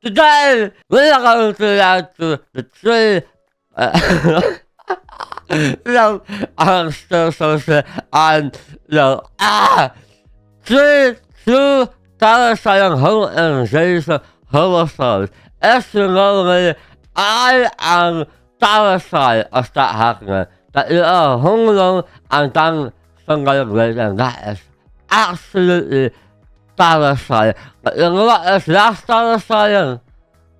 Today, we are going to learn to the three no, I'm still so sick. And no, three true satisfying home and Jason homicides. As you know me, I am satisfied of that happening. That you are home alone and done somebody great, and that is absolutely satisfying. But you know what is less satisfying?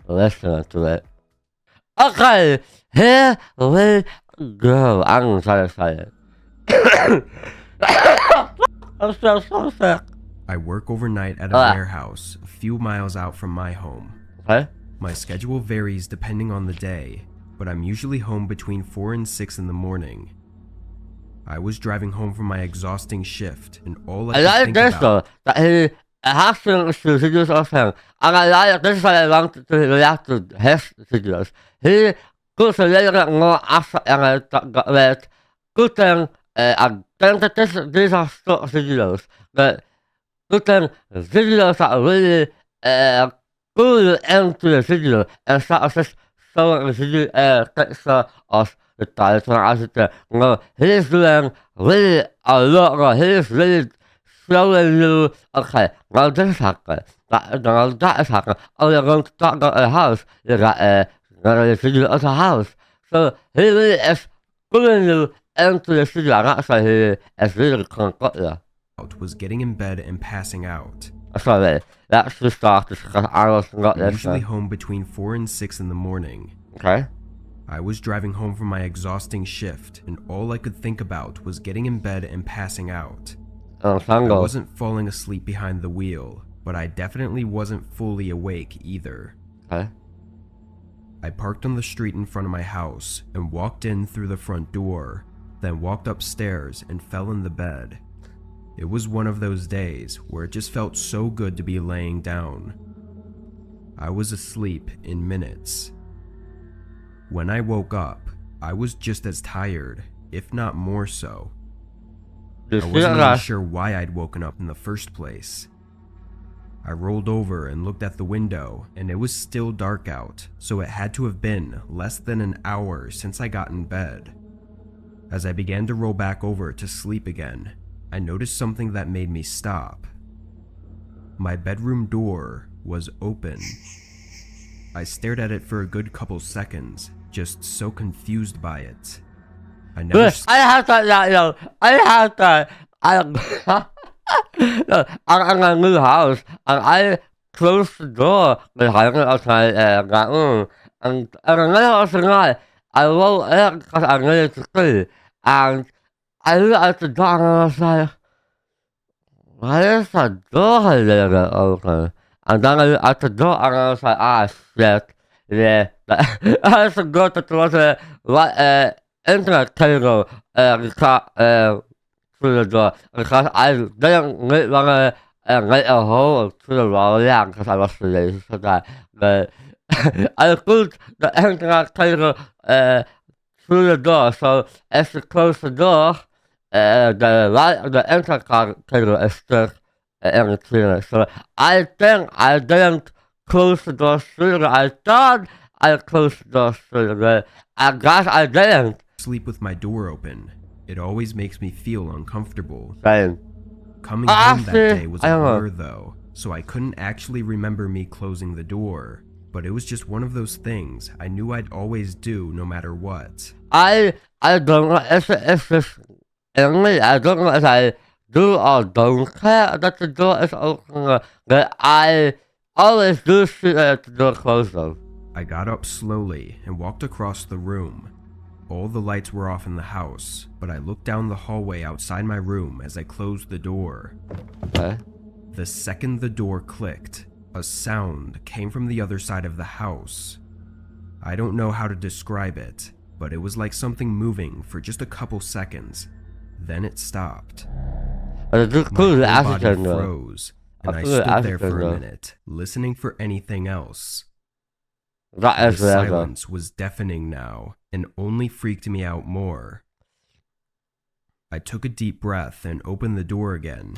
Listening to it. Okay, here we go. I'm satisfied. I'm still so sick. I work overnight at a warehouse a few miles out from my home. Okay. My schedule varies depending on the day, but I'm usually home between 4 and 6 in the morning. I was driving home from my exhausting shift, and all I could think about... that he has to videos of him, and I like this is why I want to react to his videos. He goes a little bit more after and good thing, I think that these are stock videos, but good thing videos that really go into the video and start just showing the video picture of the title as it no, he's doing really a lot more, he's really showing you, okay, now this happened, that is happening, oh you're going to talk about a house, you got a video of a house, so he really is pulling you into the video, and that's why he is really concocted. Was getting in bed and passing out. Sorry, that's the start because I was not I'm usually home between 4 and 6 in the morning. Okay. I was driving home from my exhausting shift, and all I could think about was getting in bed and passing out. I wasn't falling asleep behind the wheel, but I definitely wasn't fully awake either. Okay. I parked on the street in front of my house and walked in through the front door, then walked upstairs and fell in the bed. It was one of those days where it just felt so good to be laying down. I was asleep in minutes. When I woke up, I was just as tired, if not more so. I wasn't even sure why I'd woken up in the first place. I rolled over and looked at the window, and it was still dark out, so it had to have been less than an hour since I got in bed. As I began to roll back over to sleep again, I noticed something that made me stop. My bedroom door was open. I stared at it for a good couple seconds, just so confused by it. I have that. I'm in a new house, and I closed the door behind me outside that room. And in the middle of the night, I woke up because I needed to sleep, and I looked at the door and I was like, why is the door a little bit open? And then I looked at the door and I was like, ah, shit. Yeah. I had to go to the internet cable through the door because I didn't want to make a hole through the wall because I was too lazy for that. But I put the internet cable through the door, so if you close the door, the internet cable is stuck in between it. So I think I didn't close the door through it. I thought I closed the door through it. I guess I didn't. Sleep with my door open. It always makes me feel uncomfortable. Same. Coming home that day was a blur though, so I couldn't actually remember me closing the door. But it was just one of those things I knew I'd always do no matter what. I don't know if this in me. I don't know if I do or don't care that the door is open, but I always do see the door closed though. I got up slowly and walked across the room. All the lights were off in the house, but I looked down the hallway outside my room as I closed the door. Okay. The second the door clicked, a sound came from the other side of the house. I don't know how to describe it, but it was like something moving for just a couple seconds. Then it stopped. My whole body froze, and I stood there for a minute, listening for anything else. The silence was deafening now, and only freaked me out more. I took a deep breath and opened the door again.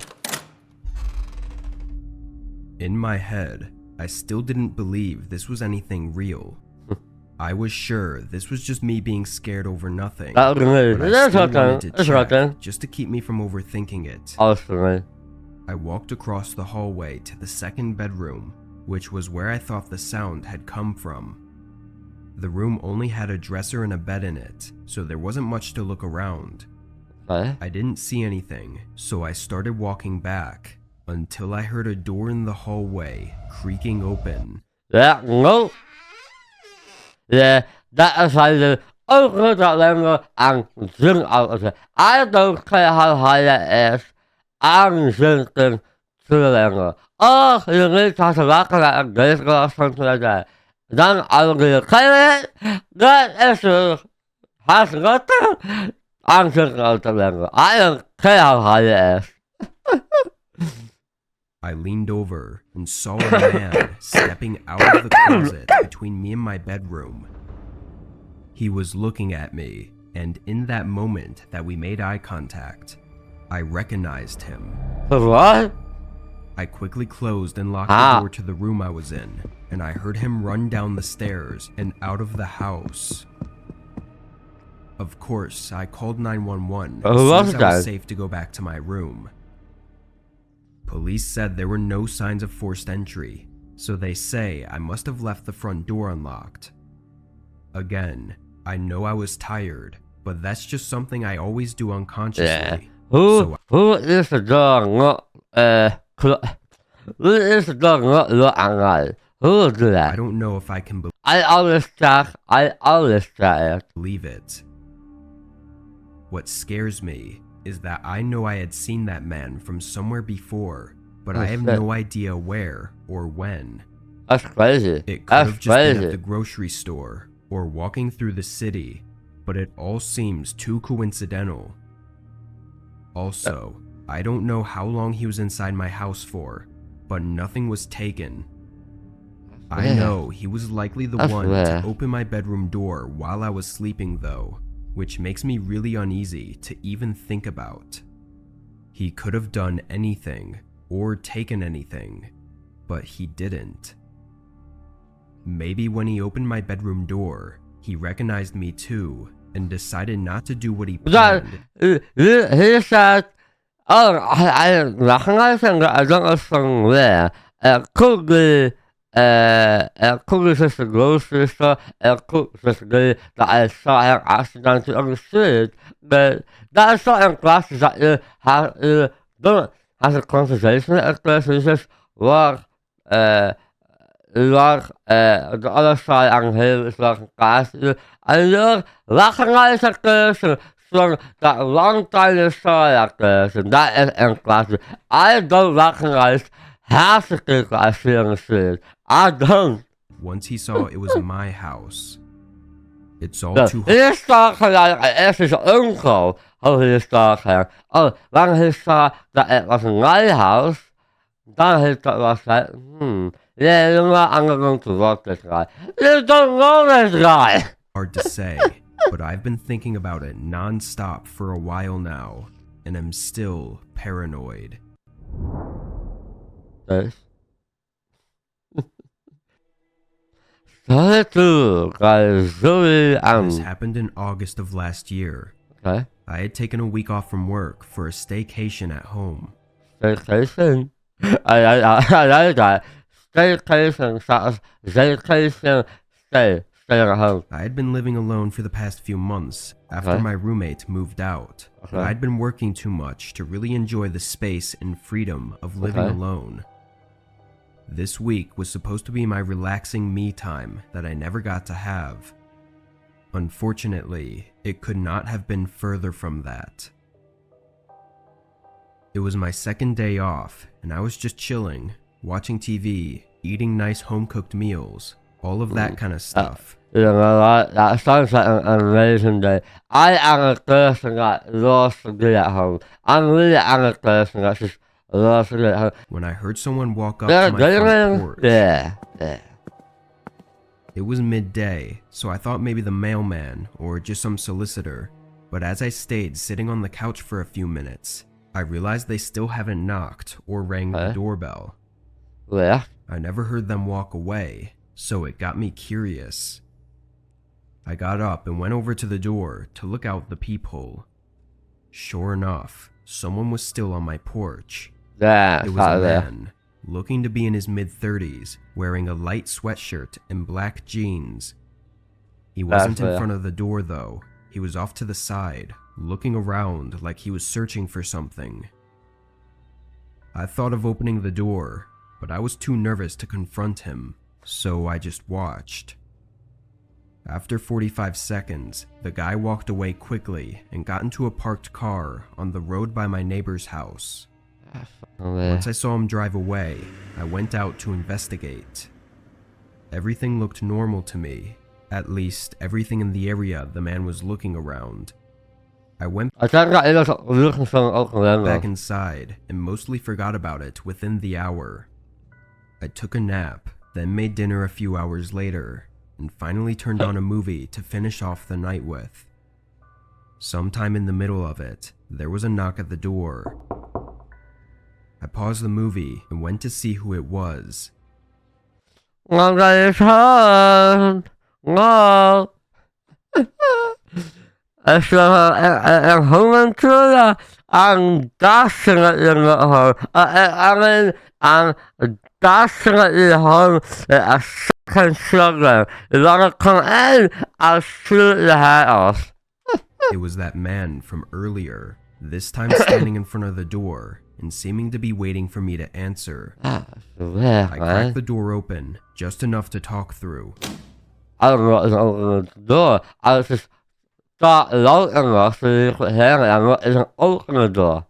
In my head, I still didn't believe this was anything real. I was sure this was just me being scared over nothing, but I still wanted to check just to keep me from overthinking it. I walked across the hallway to the second bedroom, which was where I thought the sound had come from. The room only had a dresser and a bed in it, so there wasn't much to look around. I didn't see anything, so I started walking back until I heard a door in the hallway creaking open. Ja, no. Ja, dat zijn de ogen dat we aan zin uit. I don't care how high it is. Aan zin te lengen. Oh, je niet had te wakker en deze was van te dan al je kijken, dat is er hartstikke aan zin uit te lengen. I don't care how high it is. I leaned over and saw a man stepping out of the closet between me and my bedroom. He was looking at me, and in that moment that we made eye contact, I recognized him. What? I quickly closed and locked the door to the room I was in, and I heard him run down the stairs and out of the house. Of course, I called 911 as soon as I was safe to go back to my room. Police said there were no signs of forced entry, so they say I must have left the front door unlocked. Again, I know I was tired, but that's just something I always do unconsciously. Who is the dog not who is the dog not look who will do that? I don't know if I can I always believe it. What scares me is that I know I had seen that man from somewhere before, but I have no idea where or when. That's crazy. It could have just been at the grocery store or walking through the city, but it all seems too coincidental. Also, I don't know how long he was inside my house for, but nothing was taken. I know he was likely the one to open my bedroom door while I was sleeping though, which makes me really uneasy to even think about. He could have done anything or taken anything, but he didn't. Maybe when he opened my bedroom door, he recognized me too and decided not to do what he planned. He said, oh, I recognize him, I don't know from where. Could be just the grocery store, could just be that I saw him accidentally on the street, but that's certain classes that you don't have a conversation with a person, you just walk, the other side on him is like a class, and you recognize a person from that long time you saw that person, that is in class. I don't recognize half the people I see on the street. I don't. Once he saw it was my house, it's all too hard. He zag eerst is uncle. Oh, he zag her. Oh, when he saw that it was my house, then he was like, yeah, you're not going to love this guy. You don't know this guy. Hard to say, but I've been thinking about it non-stop for a while now, and I'm still paranoid. This happened in August of last year. Okay. I had taken a week off from work for a staycation at home. Staycation? I like that. Staycation, staycation, stay at home. I had been living alone for the past few months after my roommate moved out. But I'd been working too much to really enjoy the space and freedom of living alone. This week was supposed to be my relaxing me time that I never got to have. Unfortunately, it could not have been further from that. It was my second day off, and I was just chilling, watching TV, eating nice home-cooked meals, all of that kind of stuff. You know, that sounds like an amazing day. I am a person that loves to be at home. I'm really a person that just loves to be at home. When I heard someone walk up to my front porch, it was midday, so I thought maybe the mailman or just some solicitor, but as I stayed sitting on the couch for a few minutes, I realized they still haven't knocked or rang the doorbell. I never heard them walk away, so it got me curious. I got up and went over to the door to look out the peephole. Sure enough, someone was still on my porch. Yeah, It was a man, looking to be in his mid-30s, wearing a light sweatshirt and black jeans. He wasn't in front of the door though. He was off to the side, looking around like he was searching for something. I thought of opening the door, but I was too nervous to confront him, so I just watched. After 45 seconds, the guy walked away quickly and got into a parked car on the road by my neighbor's house. Once I saw him drive away, I went out to investigate. Everything looked normal to me, at least everything in the area the man was looking around. I went back inside and mostly forgot about it within the hour. I took a nap, then made dinner a few hours later, and finally turned on a movie to finish off the night with. Sometime in the middle of it, there was a knock at the door. I paused the movie and went to see who it was. It was that man from earlier, this time standing in front of the door and seeming to be waiting for me to answer. I cracked the door open, just enough to talk through. I don't know what is opening the door. I was just thought loud enough so you could hear it and what isn't opening the door.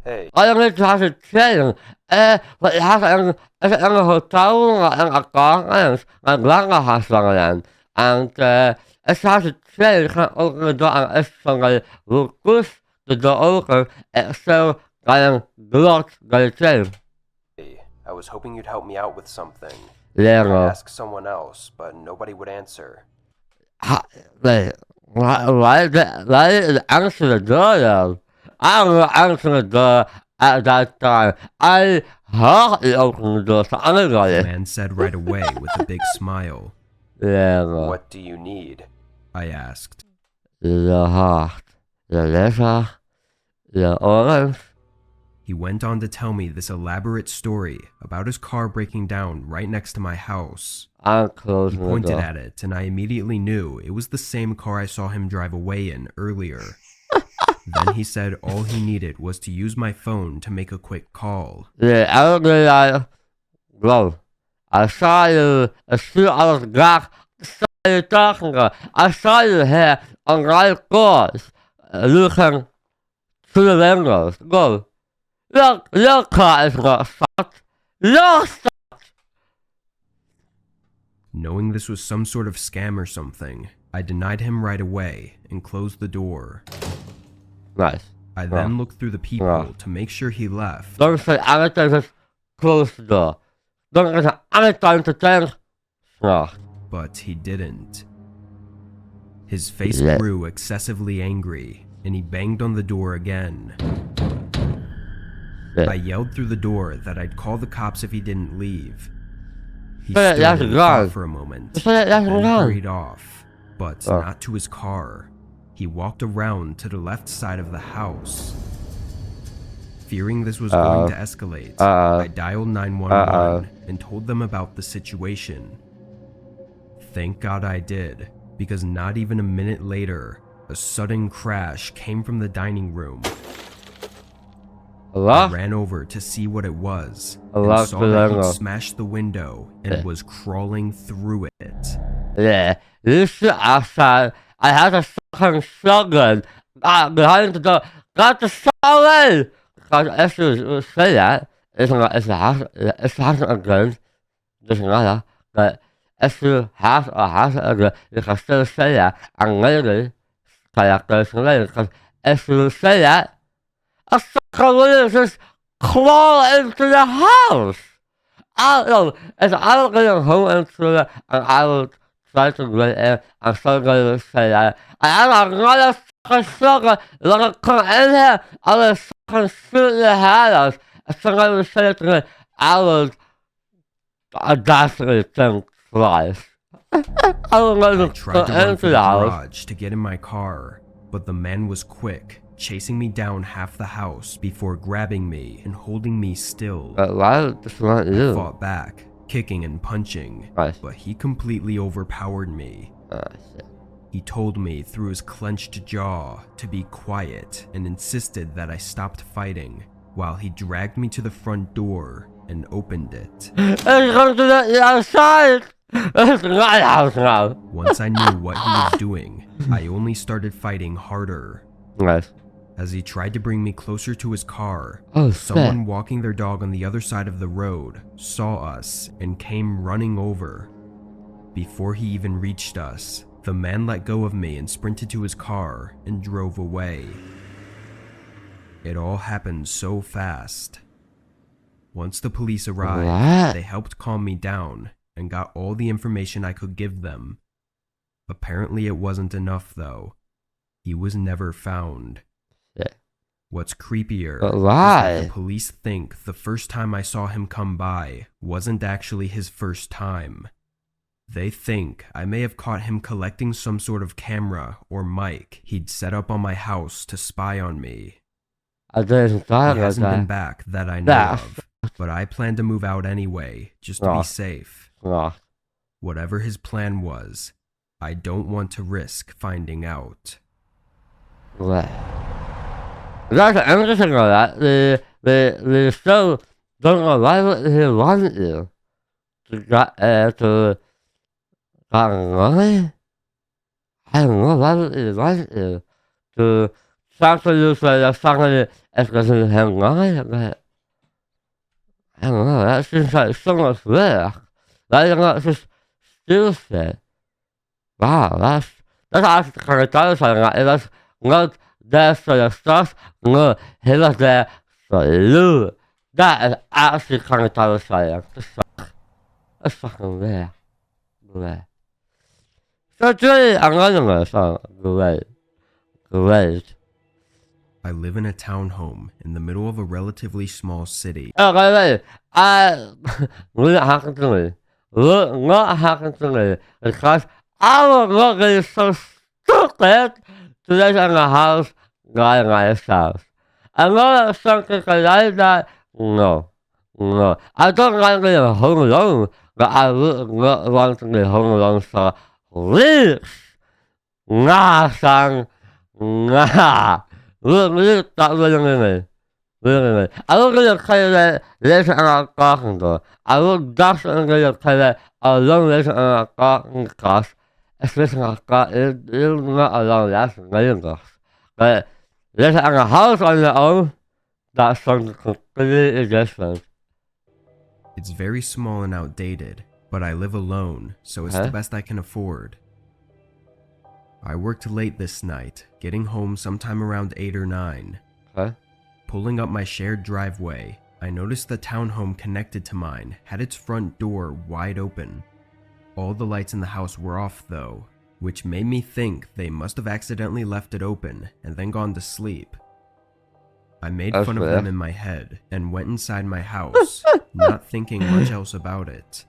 Hey. I need to have a train. But it has in a hotel and a car and a langer has lang and it has a train, you can't open the door and it's van je push the door open, it's so blocked by the train. I was hoping you'd help me out with something. Yeah, I asked someone else, but nobody would answer. Why did answer the door then? I don't answer the door at that time. I heard you open the door to anybody. The man said right away with a big smile. Yeah, What do you need? I asked. The heart, the liver, the orange. He went on to tell me this elaborate story about his car breaking down right next to my house. I'm closing He pointed at it, and I immediately knew it was the same car I saw him drive away in earlier. Then he said all he needed was to use my phone to make a quick call. Yeah, I don't really bro. I saw you as soon as I was back. I saw you talking. I saw you here on right course, looking through the windows. Go. Look, your car is not stopped. You're stopped. Knowing this was some sort of scam or something, I denied him right away and closed the door. Nice. I then looked through the peephole to make sure he left. Don't say anything, just close the door. Don't say anything to think. No. But he didn't. His face grew excessively angry, and he banged on the door again. I yelled through the door that I'd call the cops if he didn't leave. He stood and thought for a moment, then hurried off, but not to his car. He walked around to the left side of the house. Fearing this was going to escalate, I dialed 911 and told them about the situation. Thank God I did, because not even a minute later, a sudden crash came from the dining room. I ran over to see what it was, and saw that he'd smashed the window and was crawling through it. Yeah, this is outside. I had a fucking shotgun behind the door. Got the shotgun! Because if you say that, it's hasn't a gun. Doesn't matter. But if you have a gun, you can still say that. And later, because if you say that, a fucking will just crawl into the house. I don't know. If I was going home into it, and I would try to get in, I'm still going to say that. I have another fucking shotgun. You're going to come in here, I will fucking shoot your head off. If somebody would say it to me, I would Definitely think twice. I don't know I tried to run for the house. garage to get in my car, but the man was quick, chasing me down half the house before grabbing me and holding me still. Why this not I you? fought back, kicking and punching, Nice. but he completely overpowered me. Shit. He told me through his clenched jaw to be quiet and insisted that I stopped fighting while he dragged me to the front door and opened it. Let's go to the outside. It's my house now. Once I knew what he was doing, I only started fighting harder. Nice. As he tried to bring me closer to his car, Oh, someone shit. walking their dog on the other side of the road saw us and came running over. Before he even reached us, the man let go of me and sprinted to his car and drove away. It all happened so fast. Once the police arrived, What? they helped calm me down and got all the information I could give them. Apparently it wasn't enough though. He was never found. Shit. What's creepier But is why? that the police think the first time I saw him come by wasn't actually his first time. They think I may have caught him collecting some sort of camera or mic he'd set up on my house to spy on me. I didn't thought He about hasn't been that. back that I know Nah. of, but I plan to move out anyway, just to Oh. be safe. Oh, Whatever his plan was, I don't want to risk finding out. what? That's interesting about that. They still don't know why would he want you to get to money. I don't know why would he want you to sacrifice your family if they didn't have money. But I don't know. That seems like so much work. Like not just stupid. Wow, that's actually kind of terrifying. Like, it was not there for your stuff. No, he was there for you. That is actually kind of terrifying. That's fucking weird. Great. So it's really anonymous. Oh, great. Great. I live in a townhome in the middle of a relatively small city. Oh, wait. What happened to me? What happened to me? Because I was looking so stupid to live in a house by myself. I know that's something like that. No. I don't like being home alone, but I would not want to be home alone for weeks. Nah, son. Nah. Look, that really me. I look at the color listen in our garden door. I look definitely at the color alone listen in our garden because it's listen in our garden. It's not alone, that's dangerous. But listen in a house on your own, that's something completely different. It's very small and outdated, but I live alone, so it's the best I can afford. I worked late this night, getting home sometime around 8 or 9. Okay. Pulling up my shared driveway, I noticed the townhome connected to mine had its front door wide open. All the lights in the house were off though, which made me think they must have accidentally left it open and then gone to sleep. I made fun of them in my head and went inside my house, not thinking much else about it.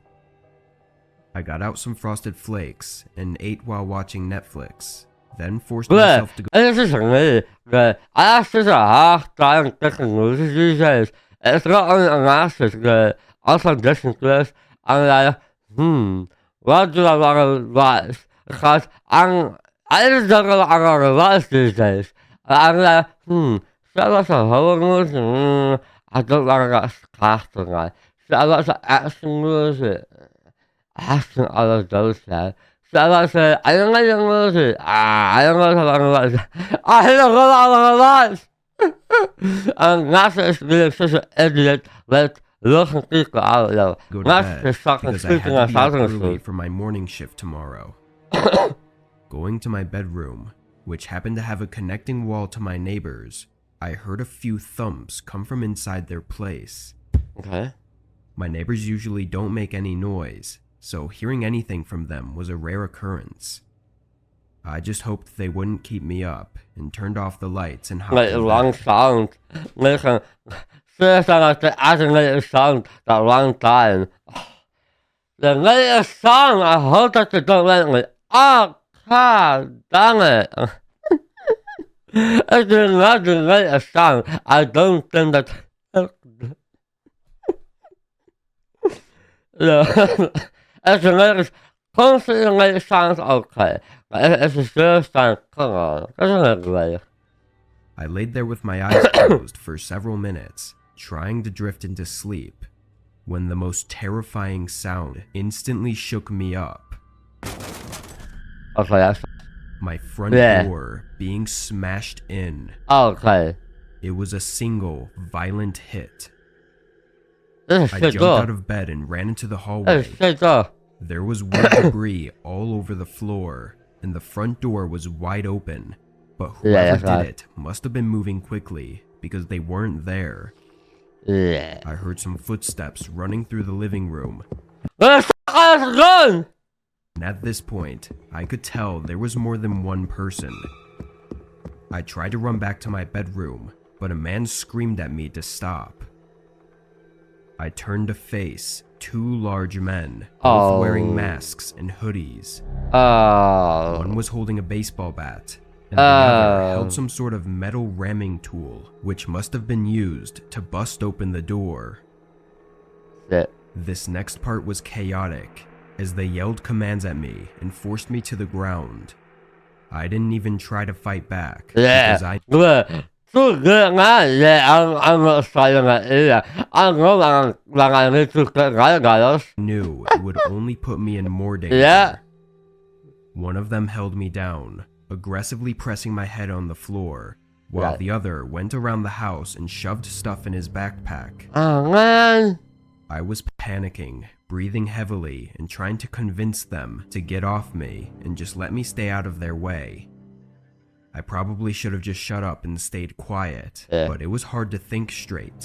I got out some Frosted Flakes and ate while watching Netflix, then forced myself to go. This is me. I actually have a hard time picking movies these days. It's not only an actress, also Disney Plus. I'm like, what do I want to watch? Because I just don't know what I want to watch these days. I'm like, should I watch a horror movie? I don't want to watch cartoon. Like, should I watch an action movie? Action all of those guys. So I was saying, I don't like the movie. I don't know what I want to watch. I don't know what I want to watch. And Nasa is being such an idiot with looking people out there. Go to bed Nasa is fucking because I had sleeping to on be up thousand early food. for my morning shift tomorrow. Going to my bedroom, which happened to have a connecting wall to my neighbor's, I heard a few thumps come from inside their place. Okay. My neighbors usually don't make any noise, so hearing anything from them was a rare occurrence. I just hoped they wouldn't keep me up and turned off the lights and hopped Like a in long bed. sound. Listen, seriously, like the isolated sound that long time. The latest song, I hope that you don't let me. Oh, god dang it. It's not the latest song. I don't think that. It's the latest. Constantly the latest song's okay. It's the first song, come on. That's not great. I laid there with my eyes closed for several minutes, trying to drift into sleep, when the most terrifying sound instantly shook me up. Okay, that's. My front door being smashed in. Okay. It was a single, violent hit. This is I shit jumped door. out of bed and ran into the This hallway. is shit door. There was wood debris all over the floor, and the front door was wide open. But whoever did it must have been moving quickly, because they weren't there. Yeah. I heard some footsteps running through the living room. Where's the gun? And at this point, I could tell there was more than one person. I tried to run back to my bedroom, but a man screamed at me to stop. I turned to face two large men, both wearing masks and hoodies. One was holding a baseball bat, and the other held some sort of metal ramming tool, which must have been used to bust open the door. This next part was chaotic, as they yelled commands at me and forced me to the ground. I didn't even try to fight back, because I knew it would only put me in more danger. One of them held me down, aggressively pressing my head on the floor, while the other went around the house and shoved stuff in his backpack. Oh man. I was panicking, breathing heavily, and trying to convince them to get off me and just let me stay out of their way. I probably should have just shut up and stayed quiet, but it was hard to think straight.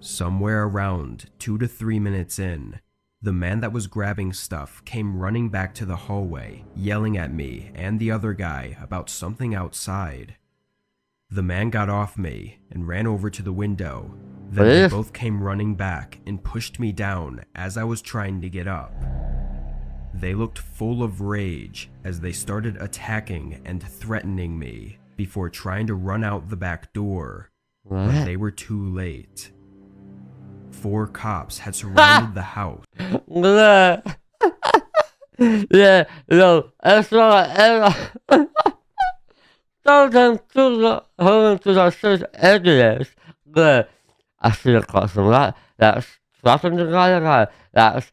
Somewhere around 2 to 3 minutes in, the man that was grabbing stuff came running back to the hallway, yelling at me and the other guy about something outside. The man got off me and ran over to the window. Then they both came running back and pushed me down as I was trying to get up. They looked full of rage as they started attacking and threatening me before trying to run out the back door, but they were too late. 4 cops had surrounded the house. I see a custom that. That's something the guy. That's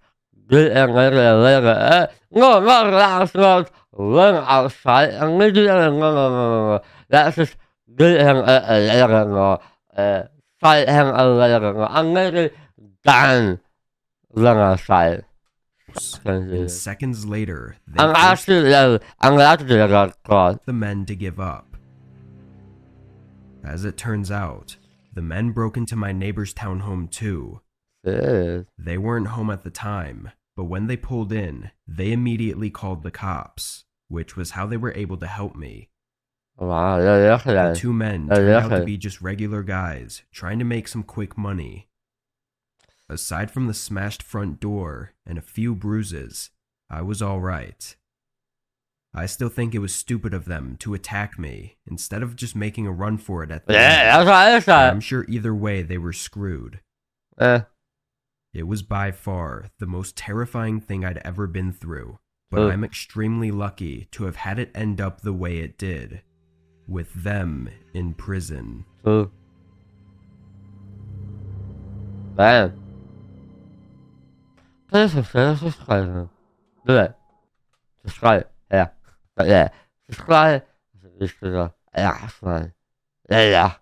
good and later. No, that's not run outside and we do no. That's just good and later. Fight him later. I'm maybe done. Run outside. And seconds later, they I'm actually the men to give up. As it turns out, the men broke into my neighbor's townhome too. They weren't home at the time, but when they pulled in, they immediately called the cops, which was how they were able to help me. The 2 men turned out to be just regular guys trying to make some quick money. Aside from the smashed front door and a few bruises, I was alright. I still think it was stupid of them to attack me instead of just making a run for it at the end. I'm sure either way they were screwed. It was by far the most terrifying thing I'd ever been through, but I'm extremely lucky to have had it end up the way it did, with them in prison. Man. Subscribe. Do it. Subscribe. Yeah. Subscribe. Yeah.